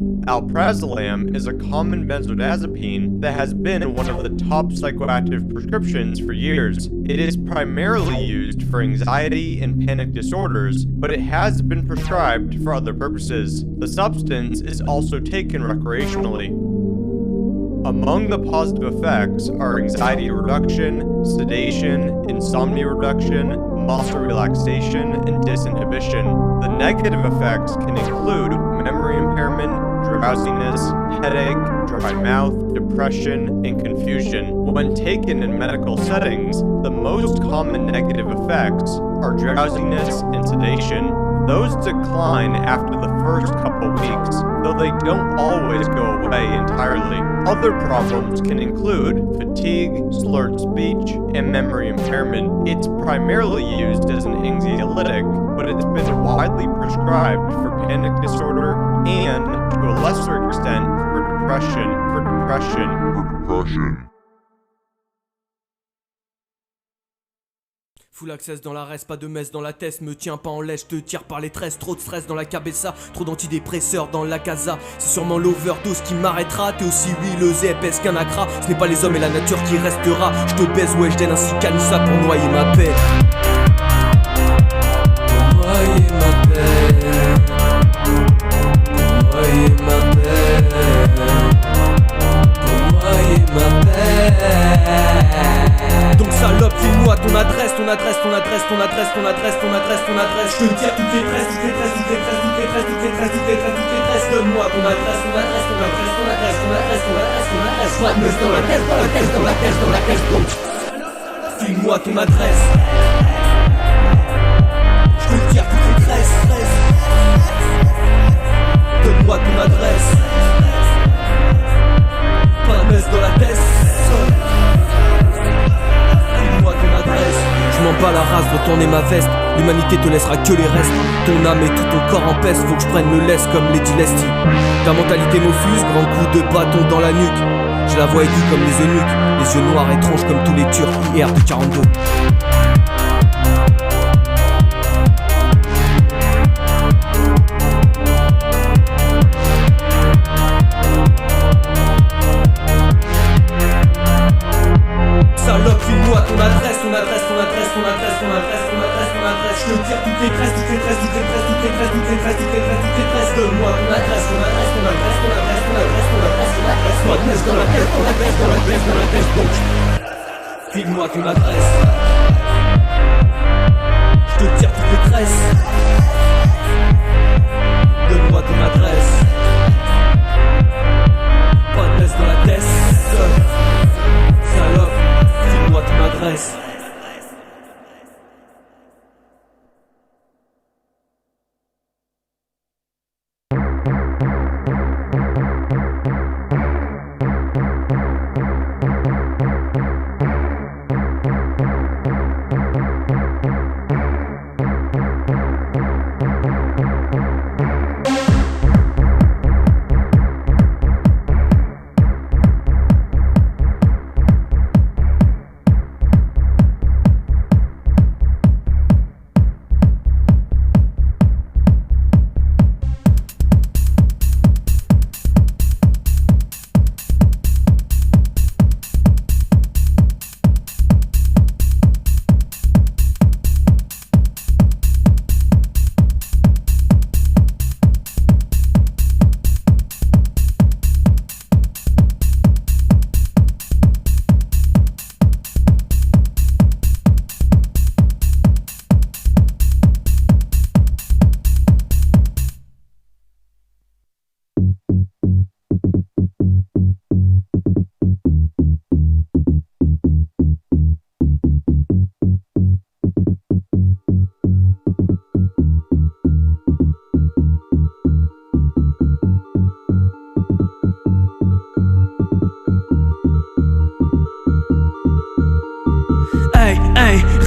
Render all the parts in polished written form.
Alprazolam is a common benzodiazepine that has been one of the top psychoactive prescriptions for years. It is primarily used for anxiety and panic disorders, but it has been prescribed for other purposes. The substance is also taken recreationally. Among the positive effects are anxiety reduction, sedation, insomnia reduction, muscle relaxation, and disinhibition. The negative effects can include memory impairment, drowsiness, headache, dry mouth, depression, and confusion. When taken in medical settings, the most common negative effects are drowsiness and sedation. Those decline after the first couple weeks, though they don't always go away entirely. Other problems can include fatigue, slurred speech, and memory impairment. It's primarily used as an anxiolytic, but it's been widely prescribed for panic disorder and, to a lesser extent, for depression. Full access dans la reste, pas de messe dans la tête, me tiens pas en laisse, je te tire par les tresses, trop de stress dans la cabessa, trop d'antidépresseurs dans la casa, c'est sûrement l'overdose qui m'arrêtera, t'es aussi huileuse et épaisse qu'un acra, ce n'est pas les hommes et la nature qui restera, je te baise, ouais je donne ainsi canissa pour noyer ma paix. Pour noyer ma paix, pour noyer ma paix, pour noyer ma paix. Donc salope, file-moi ton adresse. Je te tire toutes les tresses. Donne-moi ton adresse. File-moi ton adresse. Je te tire toutes les tresses. Donne-moi ton adresse. Pas la messe dans la tête. Je m'en bats la race, retourner ma veste. L'humanité te laissera que les restes. Ton âme et tout ton corps en peste. Faut que je prenne le laisse comme Lady Leslie. Ta mentalité m'offuse, grand coup de bâton dans la nuque. J'ai la voix aiguë comme les eunuques, les yeux noirs étranges comme tous les Turcs. Et RT42. Salope, file-moi ton adresse. Je te tire toutes les tresses. Donne-moi ton adresse. File-moi ton adresse. Je te tire toutes les tresses. Donne-moi ton adresse. Pas de laisse dans la tête. Salope, file-moi ton adresse.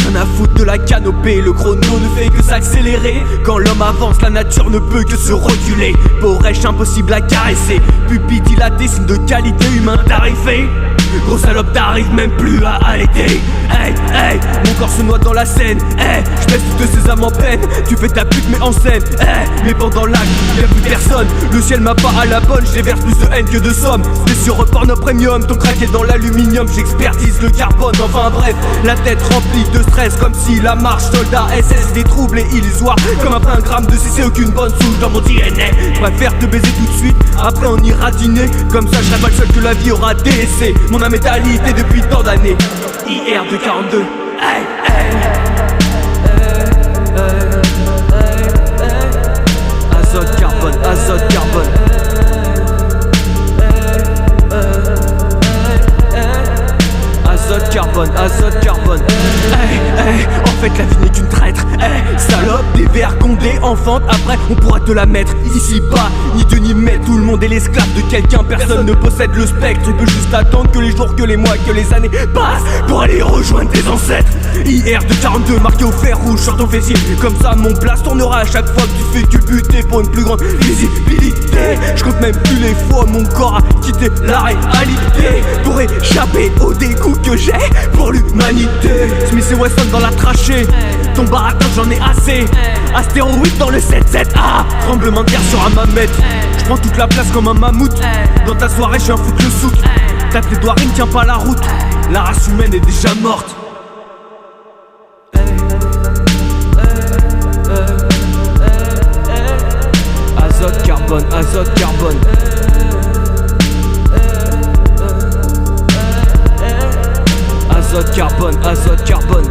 Rien à foutre de la canopée, le chrono ne fait que s'accélérer. Quand l'homme avance, la nature ne peut que se reculer. Beau rêche impossible à caresser, pupille dilatée, signe de qualité humain tarifé. Gros salope, t'arrives même plus à allaiter. Hey, hey, mon corps se noie dans la Seine. Hey, j'baisse toutes ces âmes en peine. Tu fais ta pute mais en scène. Hey, mais pendant l'acte, y'a plus personne. Le ciel m'a pas à la bonne, je déverse plus de haine que de somme. T'es sur Porno Premium, ton crack est dans l'aluminium. J'expertise le carbone, enfin bref. La tête remplie de stress, comme si la marche soldat SS. Des troubles et illusoires, comme après un gramme de CC, aucune bonne souche dans mon DNA. Je préfère te baiser tout de suite, après on ira dîner. Comme ça je serai pas le seul que la vie aura délaissé. Mon âme est alité depuis tant d'années. IR de 42. Hey, hey. Azote, carbone, azote, carbone. Azote, carbone, azote, carbone. Hey, hey, en fait la vie n'est qu'une traître. Hey, salope, dévergondée, enfante. Après on pourra te la mettre ici bas. Ni Dieu ni maître, tout le monde est l'esclave de quelqu'un. Personne ne possède le spectre. Tu peux juste attendre que les jours, que les mois, que les années passent pour aller rejoindre tes ancêtres. IR de 42 marqué au fer rouge sur ton fessier. Comme ça mon place tournera à chaque fois que tu fais culbuter pour une plus grande visibilité. Je compte même plus les fois mon corps a quitté la réalité pour échapper au dégoût que j'ai pour l'humanité. Smith et Wesson dans la trachée. Ton baratin j'en ai assez. Astéroïde dans le 7-7A. Tremblement de terre sur un mamette. Je prends toute la place comme un mammouth. Dans ta soirée je viens foutre le souk. Tape les doigts, il ne tient pas la route. La race humaine est déjà morte. Azote, carbone, azote, carbone. Azote, carbone, azote, carbone.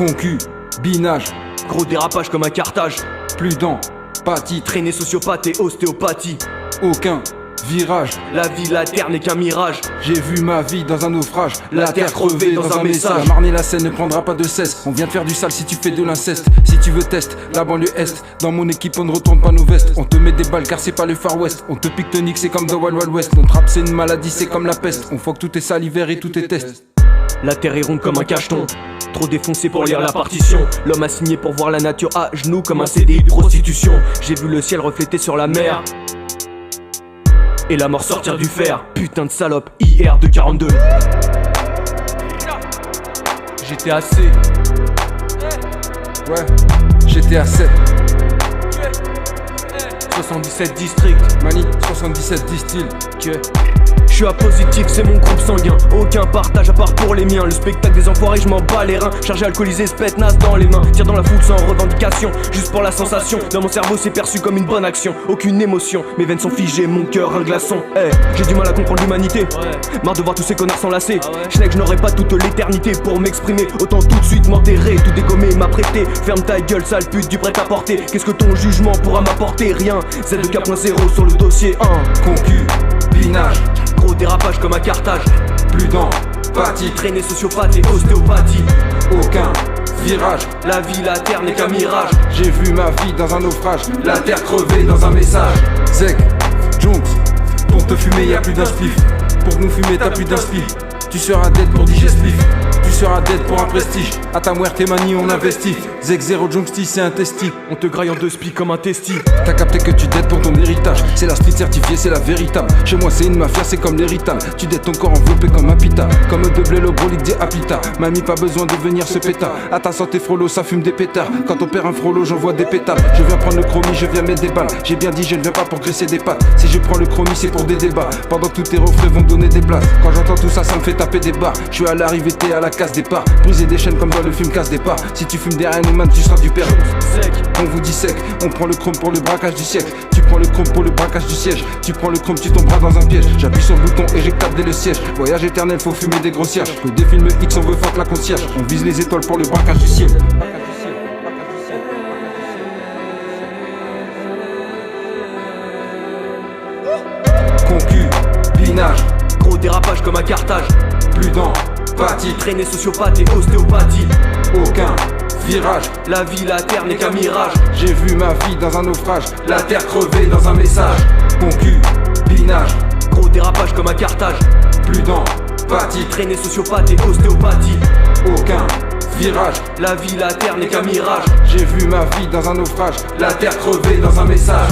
Concu, binage, Gros dérapage comme un cartage. plus d'empathie, Traînée sociopathe et ostéopathie. aucun virage. La vie, la terre n'est qu'un mirage. J'ai vu ma vie dans un naufrage, La terre crevée dans un message. La Marne et la Seine ne prendra pas de cesse. On vient de faire du sale si tu fais de l'inceste. Si tu veux test, la banlieue est. Dans mon équipe on ne retourne pas nos vestes. On te met des balles car c'est pas le Far West. On te pique tonique, c'est comme The Wild Wild West. Notre rap c'est une maladie, c'est comme la peste. On voit que tout est salivaire et tout est test. La terre est ronde comme un cacheton. Trop défoncé pour lire la partition. L'homme a signé pour voir la nature à genoux comme un CDI de prostitution. J'ai vu le ciel refléter sur la mer et la mort sortir du fer. Putain de salope, IR de 42. J'étais assez. Ouais, j'étais à 7. 77 districts. Mani, 77 distilles. Je suis à positif, c'est mon groupe sanguin. Aucun partage à part pour les miens. Le spectacle des enfoirés, je m'en bats les reins. Chargé alcoolisé, spetnas dans les mains. Tire dans la foule sans revendication, juste pour la sensation. Dans mon cerveau c'est perçu comme une bonne action. Aucune émotion, mes veines sont figées, mon cœur un glaçon. J'ai du mal à comprendre l'humanité. Marre de voir tous ces connards s'enlacer. Je n'aurai pas toute l'éternité pour m'exprimer. Autant tout de suite m'enterrer, tout dégommer, m'apprêter. Ferme ta gueule, sale pute du prêt à porter. Qu'est-ce que ton jugement pourra m'apporter? Rien. Z2K.0 sur le dossier 1. Concu, binage, Gros dérapage comme un cartage. plus d'empathie, Traînée sociopathe et ostéopathie. aucun virage. La vie, la terre n'est qu'un mirage. J'ai vu ma vie dans un naufrage, la terre crevée dans un message. Zek, Junks, pour te fumer y'a plus d'un spliff. Pour nous fumer t'as plus d'un spliff. Tu seras dead pour digestif, tu seras dead pour un prestige. À ta muerte manie on investit. Zek Zero Junksti c'est un testi. On te graille en deux spies comme un testi. T'as capté que tu dead pour ton héritage. C'est la street certifiée, c'est la véritable. Chez moi c'est une mafia, c'est comme l'héritage. Tu dead ton corps enveloppé comme un pita. Comme de blé le brolique des apita. Mamie pas besoin de venir se pétard. À ta santé frollo ça fume des pétards. Quand on perd un frollo j'envoie des pétales. Je viens prendre le chromie, je viens mettre des balles. J'ai bien dit je ne viens pas pour graisser des pattes. Si je prends le chromie c'est pour des débats. Pendant que tous tes refrains vont donner des places. Quand j'entends tout ça ça me fait taper des barres. Je suis à l'arrivée, t'es à la case départ. Briser des chaînes comme dans le film Casse Départ. Si tu fumes des RN man tu seras du père. On vous dit sec, on prend le chrome pour le braquage du siècle. Tu prends le chrome pour le braquage du siège. Tu prends le chrome, tu tomberas dans un piège. J'appuie sur le bouton éjectable dès le siège. Voyage éternel, faut fumer des grossières. Que des films X, on veut fuck la concierge. On vise les étoiles pour le braquage du ciel. Concu, binage, Gros dérapage comme un cartage. plus d'empathie, Traînée sociopathe et ostéopathie. aucun virage. La vie, la terre n'est qu'un mirage. J'ai vu ma vie dans un naufrage, la terre crevée dans un message. Concu, binage, Gros dérapage comme un cartage. plus d'empathie, Traînée sociopathe et ostéopathie. aucun virage. La vie, la terre n'est qu'un mirage. J'ai vu ma vie dans un naufrage, la terre crevée dans un message.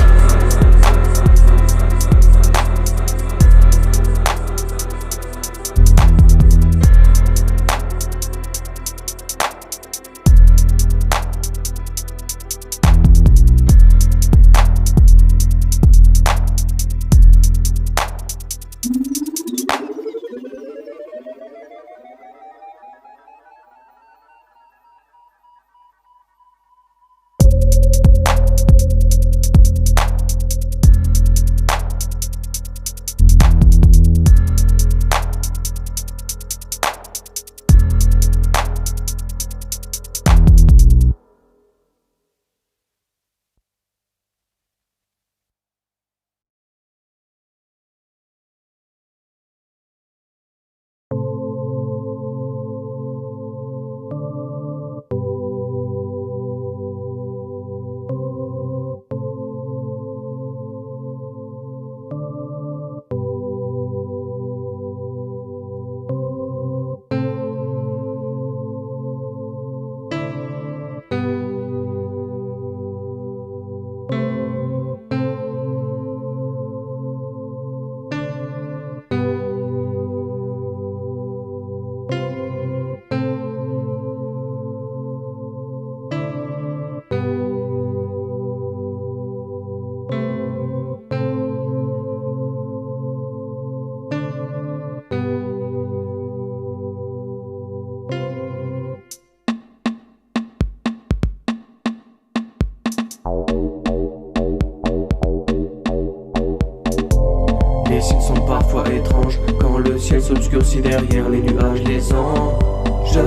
Les signes sont parfois étranges quand le ciel s'obscurcit derrière les nuages. Les anges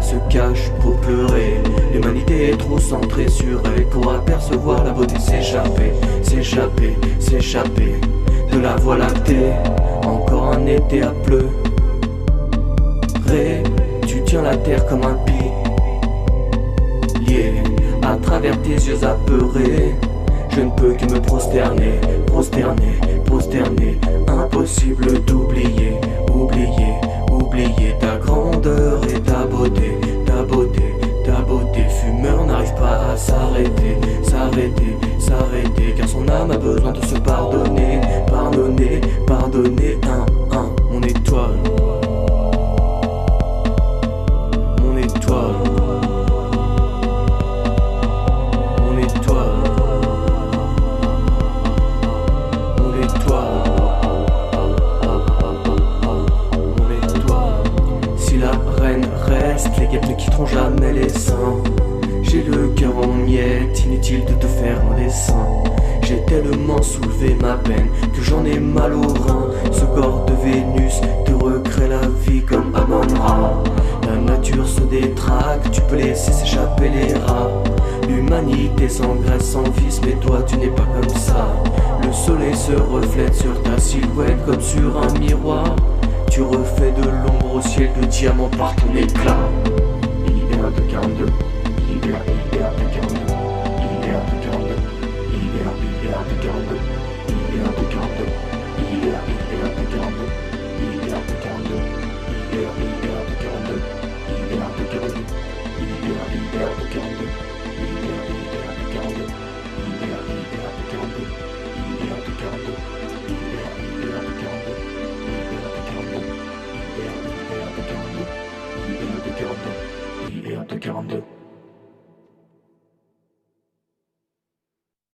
se cache pour pleurer. L'humanité est trop centrée sur elle pour apercevoir la beauté s'échapper, s'échapper, s'échapper de la voie lactée. Encore un été à pleurer. Tu tiens la terre comme un pilier à travers tes yeux apeurés. Je ne peux que me prosterner, prosterner, prosterner. Impossible d'oublier, oublier, oublier ta grandeur et ta beauté, ta beauté, ta beauté. Fumeur n'arrive pas à s'arrêter, s'arrêter, s'arrêter, car son âme a besoin de se pardonner, pardonner, pardonner. Mon étoile, mon étoile, mon étoile, mon étoile, mon étoile. Si la reine reste, les guêpes ne quitteront jamais les seins. J'ai le cœur en miettes, inutile de te faire un dessin. J'ai tellement soulevé ma peine que j'en ai mal au rein. Ce corps de Vénus te recrée la vie comme Amon-Ra. La nature se détraque, tu peux laisser s'échapper les rats. L'humanité s'engraisse sans vice, mais toi tu n'es pas comme ça. Le soleil se reflète sur ta silhouette comme sur un miroir. Tu refais de l'ombre au ciel de diamants par ton éclat. Idéal de 42, idéal de 42, idéal de 42, idéal de 42, idéal de 42, idéal de 42, idéal de 42, idéal de 42, idéal de 42, idéal de 42, idéal de 42, idéal de 42, idéal de 42, idéal de 42, idéal de 42, idéal de 42, idéal de 42, idéal de 42.